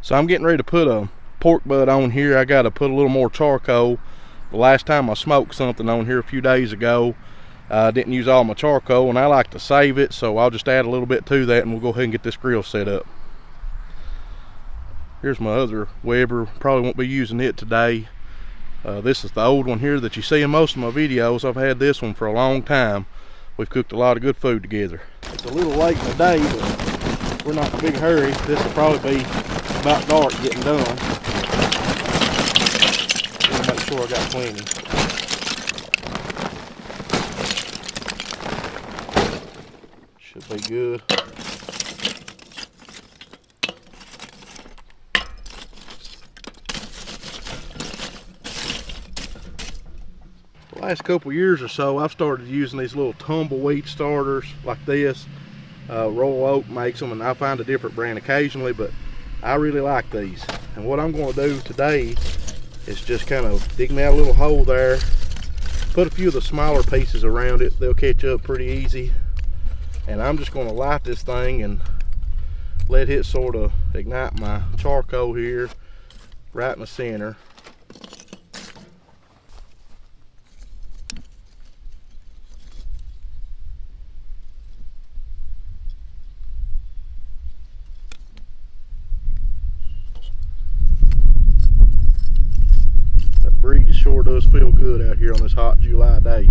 So I'm getting ready to put a pork butt on here. I got to put a little more charcoal. The last time I smoked something on here a few days ago, I didn't use all my charcoal, and I like to save it, so I'll just add a little bit to that and we'll go ahead and get this grill set up. Here's my other Weber. Probably won't be using it today. This is the old one here that you see in most of my videos. I've had this one for a long time. We've cooked a lot of good food together. It's a little late in the day, but we're not in a big hurry. This will probably be about dark getting done. I'll make sure I got plenty. Should be good. The last couple years or so, I've started using these little tumbleweed starters like this. Royal Oak makes them, and I find a different brand occasionally, but I really like these. And what I'm going to do today is just kind of dig me out a little hole there, put a few of the smaller pieces around it. They'll catch up pretty easy. And I'm just going to light this thing and let it sort of ignite my charcoal here right in the center. Breeze sure does feel good out here on this hot July day.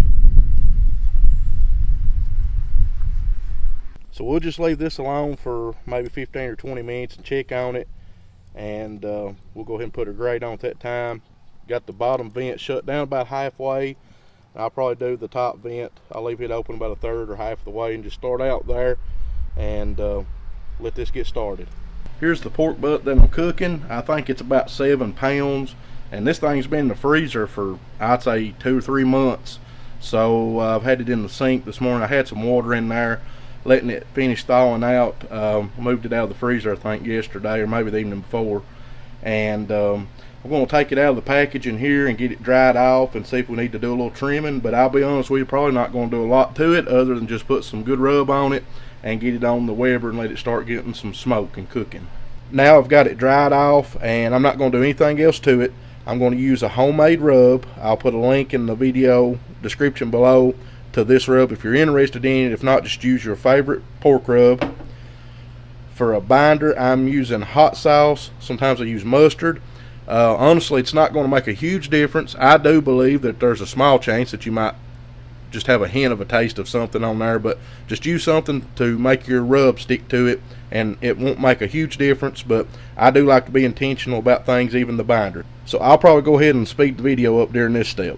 So we'll just leave this alone for maybe 15 or 20 minutes and check on it, and we'll go ahead and put a grate on at that time. Got the bottom vent shut down about halfway. I'll probably do the top vent. I'll leave it open about a third or half of the way and just start out there and let this get started. Here's the pork butt that I'm cooking. I think it's about 7 pounds. And this thing's been in the freezer for, I'd say, 2 or 3 months. So I've had it in the sink this morning. I had some water in there, letting it finish thawing out. Moved it out of the freezer, I think, yesterday or maybe the evening before. And I'm going to take it out of the package in here and get it dried off and see if we need to do a little trimming. But I'll be honest with you, probably not going to do a lot to it other than just put some good rub on it and get it on the Weber and let it start getting some smoke and cooking. Now I've got it dried off, and I'm not going to do anything else to it. I'm going to use a homemade rub. I'll put a link in the video description below to this rub if you're interested in it. If not, just use your favorite pork rub. For a binder, I'm using hot sauce. Sometimes I use mustard. Honestly, it's not going to make a huge difference. I do believe that there's a small chance that you might just have a hint of a taste of something on there, but just use something to make your rub stick to it, and it won't make a huge difference. But I do like to be intentional about things, even the binder. So I'll probably go ahead and speed the video up during this step.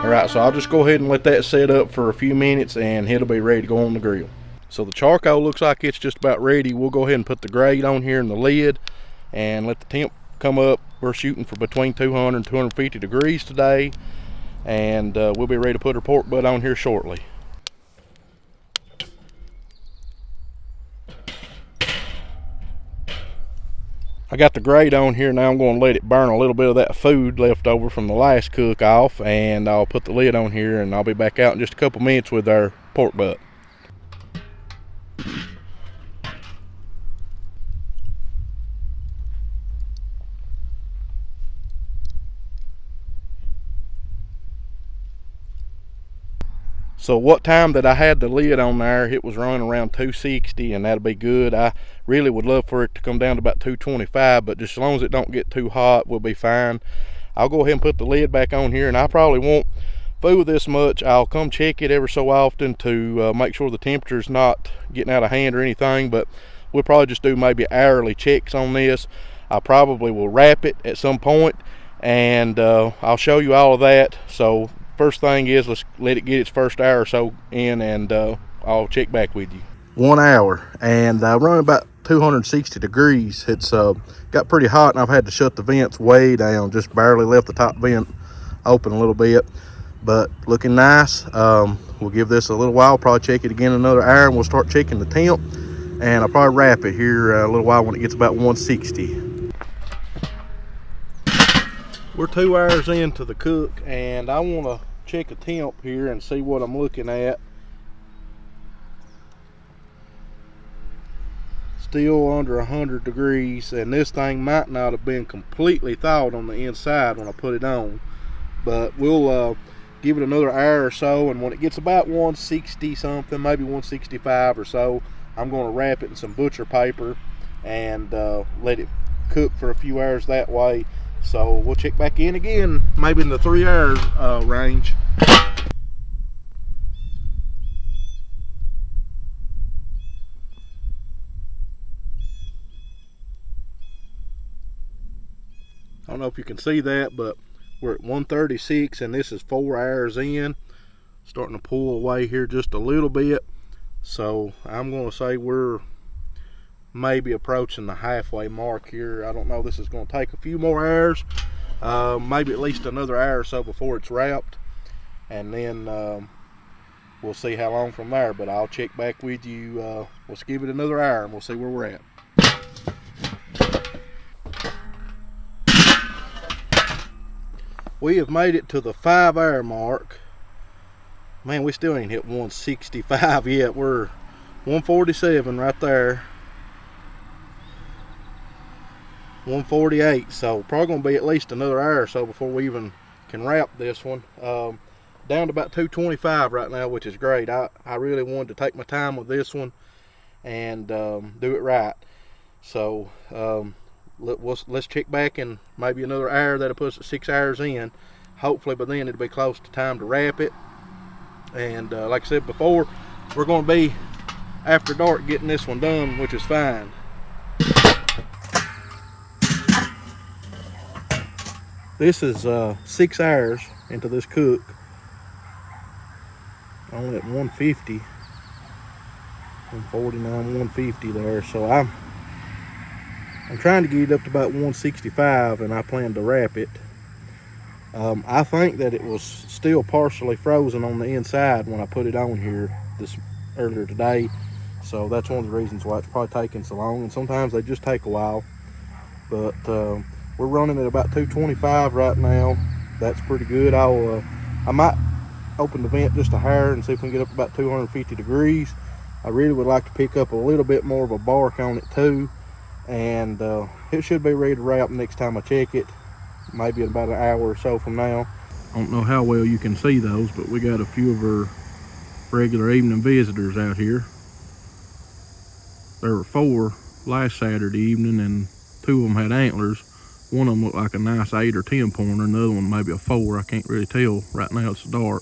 Alright, so I'll just go ahead and let that set up for a few minutes and it'll be ready to go on the grill. So the charcoal looks like it's just about ready. We'll go ahead and put the grate on here in the lid and let the temp come up. We're shooting for between 200 and 250 degrees today, and we'll be ready to put our pork butt on here shortly. I got the grate on here. Now I'm going to let it burn a little bit of that food left over from the last cook off, and I'll put the lid on here and I'll be back out in just a couple minutes with our pork butt. So what time that I had the lid on there, it was running around 260, and that'll be good. I really would love for it to come down to about 225, but just as long as it don't get too hot, we'll be fine. I'll go ahead and put the lid back on here, and I probably won't fool this much. I'll come check it every so often to make sure the temperature's not getting out of hand or anything, but we'll probably just do maybe hourly checks on this. I probably will wrap it at some point, and I'll show you all of that. So first thing is, let's let it get its first hour or so in, and I'll check back with you. 1 hour, and running about 260 degrees. It's got pretty hot, and I've had to shut the vents way down, just barely left the top vent open a little bit, but looking nice. We'll give this a little while, probably check it again another hour, and we'll start checking the temp, and I'll probably wrap it here a little while when it gets about 160. We're 2 hours into the cook, and I want to check a temp here and see what I'm looking at. Still under 100 degrees, and this thing might not have been completely thawed on the inside when I put it on, but we'll give it another hour or so, and when it gets about 160 something, maybe 165 or so, I'm going to wrap it in some butcher paper and let it cook for a few hours that way. So we'll check back in again, maybe in the 3 hour range. I don't know if you can see that, but we're at 136, and this is 4 hours in. Starting to pull away here just a little bit. So I'm going to say we're maybe approaching the halfway mark here. I don't know, this is going to take a few more hours, maybe at least another hour or so before it's wrapped, and then we'll see how long from there. But I'll check back with you. Let's give it another hour and we'll see where we're at. We have made it to the 5 hour mark. Man, we still ain't hit 165 yet. We're 147 right there. 148, so probably gonna be at least another hour or so before we even can wrap this one. Down to about 225 right now, which is great. I really wanted to take my time with this one and do it right. So let's check back in maybe another hour. That'll put us at 6 hours in. Hopefully by then it'll be close to time to wrap it. And like I said before, we're going to be after dark getting this one done, which is fine. This is 6 hours into this cook. Only at 150, 149, 150 there. So I'm trying to get it up to about 165, and I plan to wrap it. I think that it was still partially frozen on the inside when I put it on here earlier today. So that's one of the reasons why it's probably taking so long. And sometimes they just take a while. But we're running at about 225 right now. That's pretty good. I might open the vent just a hair and see if we can get up about 250 degrees. I really would like to pick up a little bit more of a bark on it too. And it should be ready to wrap next time I check it, maybe in about an hour or so from now. I don't know how well you can see those, but we got a few of our regular evening visitors out here. There were 4 last Saturday evening, and 2 of them had antlers. One of them looked like a nice 8 or 10 pointer, and the other one maybe a 4. I can't really tell right now, it's dark.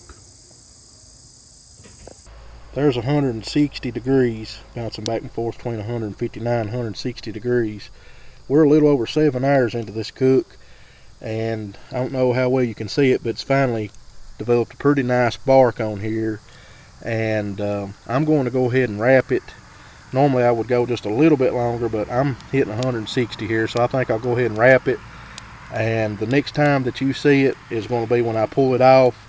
There's 160 degrees, bouncing back and forth between 159 and 160 degrees. We're a little over 7 hours into this cook, and I don't know how well you can see it, but it's finally developed a pretty nice bark on here. And I'm going to go ahead and wrap it. Normally I would go just a little bit longer, but I'm hitting 160 here, so I think I'll go ahead and wrap it. And the next time that you see it is going to be when I pull it off.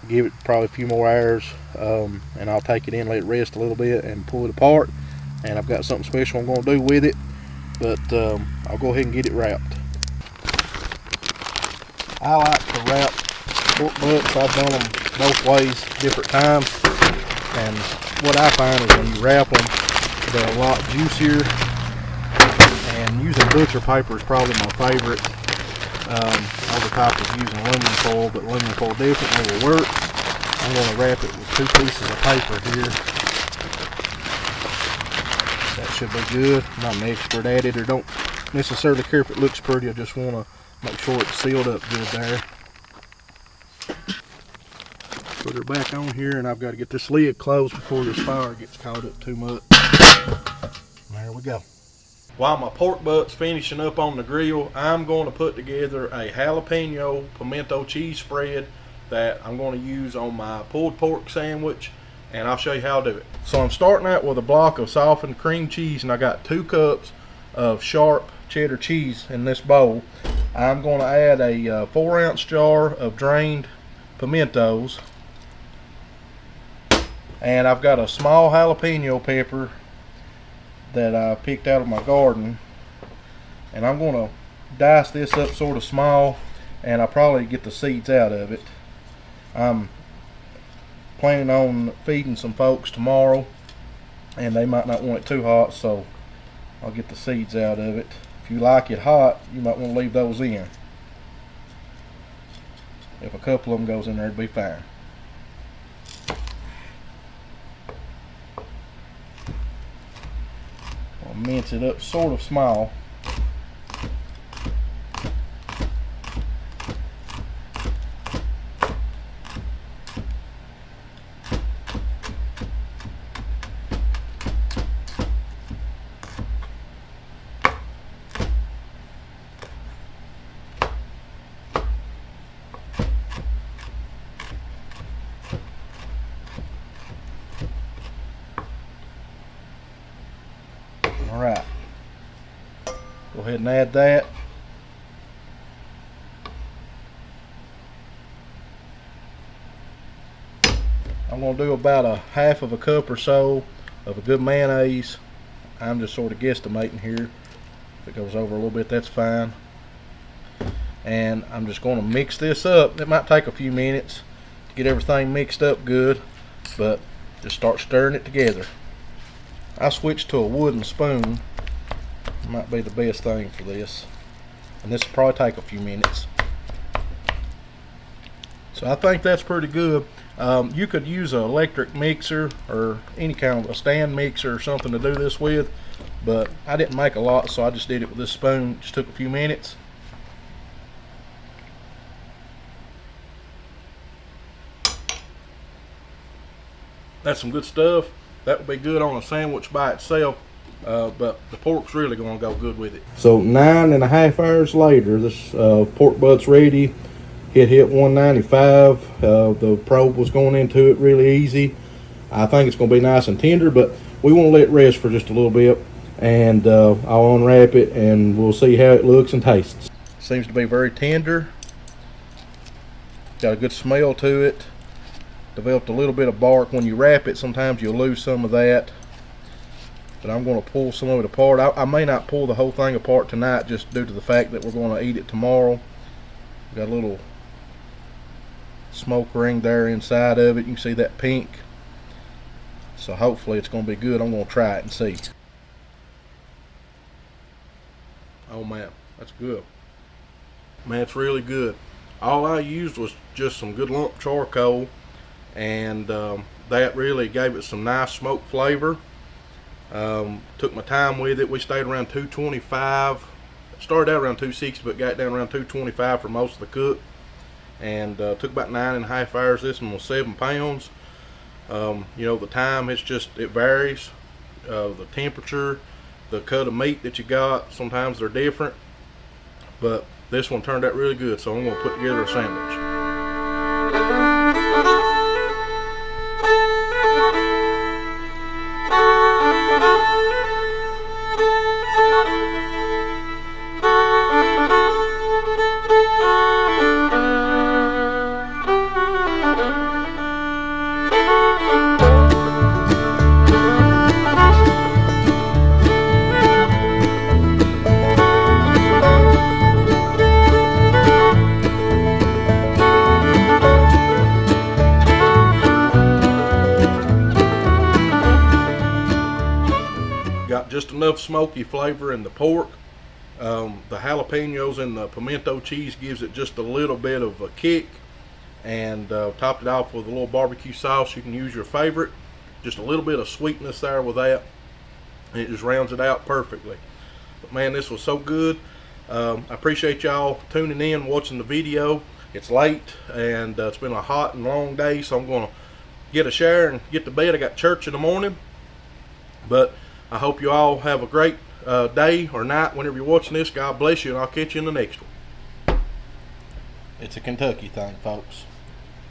Give it probably a few more hours, and I'll take it in, let it rest a little bit, and pull it apart. And I've got something special I'm going to do with it, but I'll go ahead and get it wrapped. I like to wrap pork butts. I've done them both ways, different times, and what I find is when you wrap them, they're a lot juicier, and using butcher paper is probably my favorite. Other type is using aluminum foil, but aluminum foil definitely will work. I'm going to wrap it with 2 pieces of paper here. That should be good. I'm not an expert at it, or don't necessarily care if it looks pretty. I just want to make sure it's sealed up good there. Put her back on here, and I've got to get this lid closed before this fire gets caught up too much. There we go. While my pork butt's finishing up on the grill, I'm going to put together a jalapeno pimento cheese spread that I'm going to use on my pulled pork sandwich, and I'll show you how to do it. So I'm starting out with a block of softened cream cheese, and I got 2 cups of sharp cheddar cheese in this bowl. I'm going to add a 4-ounce jar of drained pimentos, and I've got a small jalapeno pepper that I picked out of my garden, and I'm going to dice this up sort of small, and I'll probably get the seeds out of it. I'm planning on feeding some folks tomorrow, and they might not want it too hot, so I'll get the seeds out of it. If you like it hot, you might want to leave those in. If a couple of them goes in there, it'd be fine. I'll mince it up sort of small. Alright, go ahead and add that. I'm going to do about a half of a cup or so of a good mayonnaise. I'm just sort of guesstimating here. If it goes over a little bit, that's fine. And I'm just going to mix this up. It might take a few minutes to get everything mixed up good, but just start stirring it together. I switched to a wooden spoon. Might be the best thing for this, and this will probably take a few minutes. So I think that's pretty good. You could use an electric mixer or any kind of a stand mixer or something to do this with, but I didn't make a lot, so I just did it with this spoon. Just took a few minutes. That's some good stuff. That would be good on a sandwich by itself, but the pork's really going to go good with it. So 9.5 hours later, this pork butt's ready. It hit 195. The probe was going into it really easy. I think it's going to be nice and tender, but we want to let it rest for just a little bit, and I'll unwrap it and we'll see how it looks and tastes. Seems to be very tender. Got a good smell to it. Developed a little bit of bark. When you wrap it, sometimes you'll lose some of that, but I'm going to pull some of it apart. I may not pull the whole thing apart tonight, just due to the fact that we're going to eat it tomorrow. Got a little smoke ring there inside of it. You can see that pink, so hopefully it's going to be good. I'm going to try it and see. Oh man, that's good. Man, it's really good. All I used was just some good lump charcoal, and that really gave it some nice smoke flavor. Took my time with it. We stayed around 225. Started out around 260, but got down around 225 for most of the cook, and took about 9.5 hours. This one was 7 pounds. You know, the time, it varies. The temperature, the cut of meat that you got, sometimes they're different, but this one turned out really good, so I'm going to put together a sandwich. Got just enough smoky flavor in the pork. The jalapeños and the pimento cheese gives it just a little bit of a kick, and topped it off with a little barbecue sauce. You can use your favorite. Just a little bit of sweetness there with that, and it just rounds it out perfectly. But man, this was so good. I appreciate y'all tuning in, watching the video. It's late, and it's been a hot and long day, so I'm going to get a shower and get to bed. I got church in the morning, but I hope you all have a great day or night whenever you're watching this. God bless you, and I'll catch you in the next one. It's a Kentucky thing, folks.